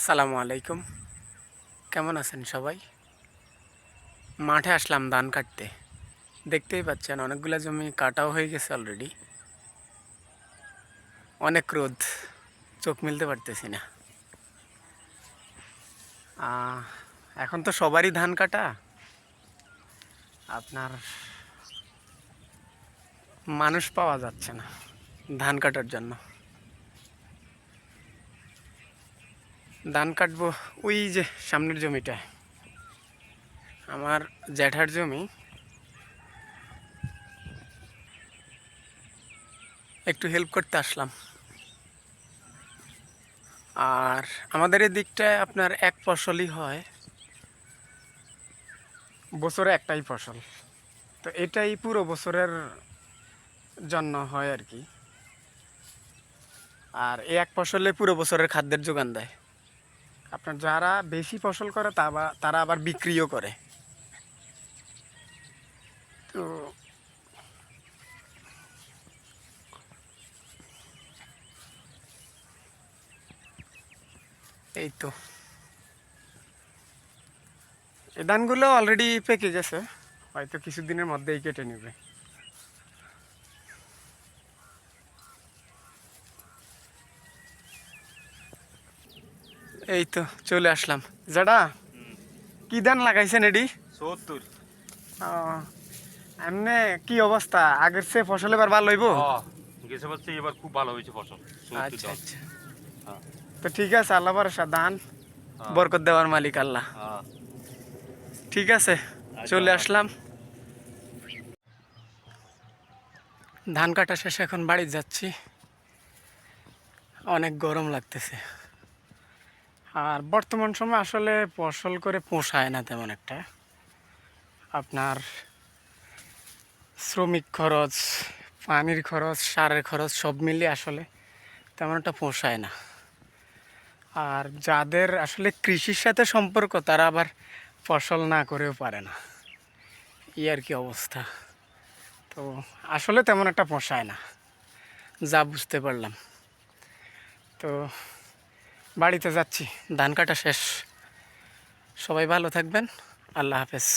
আসসালামু আলাইকুম। কেমন আছেন সবাই? মাঠে আসলাম ধান কাটতে। দেখতেই পাচ্ছেন অনেকগুলা জমি কাটাও হয়ে গেছে অলরেডি। অনেক রোদ, চোখ মেলতে পারতেছি না। আহ, এখন তো সবারই ধান কাটা। আপনার মানুষ পাওয়া যাচ্ছে না ধান কাটার জন্য। ধান কাটবো ওই যে সামনের জমিটায়, আমার জ্যাঠার জমি। একটু হেল্প করতে আসলাম। আর আমাদের এই দিকটায় আপনার এক ফসলই হয়, বছরে একটাই ফসল। তো এটাই পুরো বছরের জন্য হয় আর কি। আর এই এক ফসলে পুরো বছরের খাদ্যের যোগান দেয়। আপনার যারা বেশি ফসল করে তারা আবার বিক্রিও করে। তো এই তো এই ধানগুলো অলরেডি পেকে গেছে, হয়তো কিছুদিনের মধ্যেই কেটে নেবে। এই তো চলে আসলাম। যারা কি ধান লাগাইছেন এডি? ৭০। এমনি কি অবস্থা, আগের চেয়ে ফসল এবার ভালো হইব? গেছে বছর এবার খুব ভালো হয়েছে ফসল। ৭০ আচ্ছা ধান। আচ্ছা, হ্যাঁ, তো ঠিক আছে, আল্লাহ ভরসা। ধান হ্যাঁ, বরকত দেওয়ার মালিক আল্লাহ। হ্যাঁ। ঠিক আছে, আচ্ছা, চলে আচ্ছা। আসলাম। ধান কাটা শেষে এখন বাড়ি যাচ্ছি। অনেক গরম লাগতেছে। আর বর্তমান সময় আসলে ফসল করে পোষায় না তেমন একটা। আপনার শ্রমিক খরচ, পানির খরচ, সারের খরচ সব মিলিয়ে আসলে তেমন একটা পোষায় না। আর যাদের আসলে কৃষির সাথে সম্পর্ক তারা আবার ফসল না করেও পারে না, এই আর কি অবস্থা। তো আসলে তেমন একটা পোষায় না, যা বুঝতে পারলাম। তো বাড়িতে যাচ্ছি, ধান কাটা শেষ। সবাই ভালো থাকবেন। আল্লাহ হাফেজ।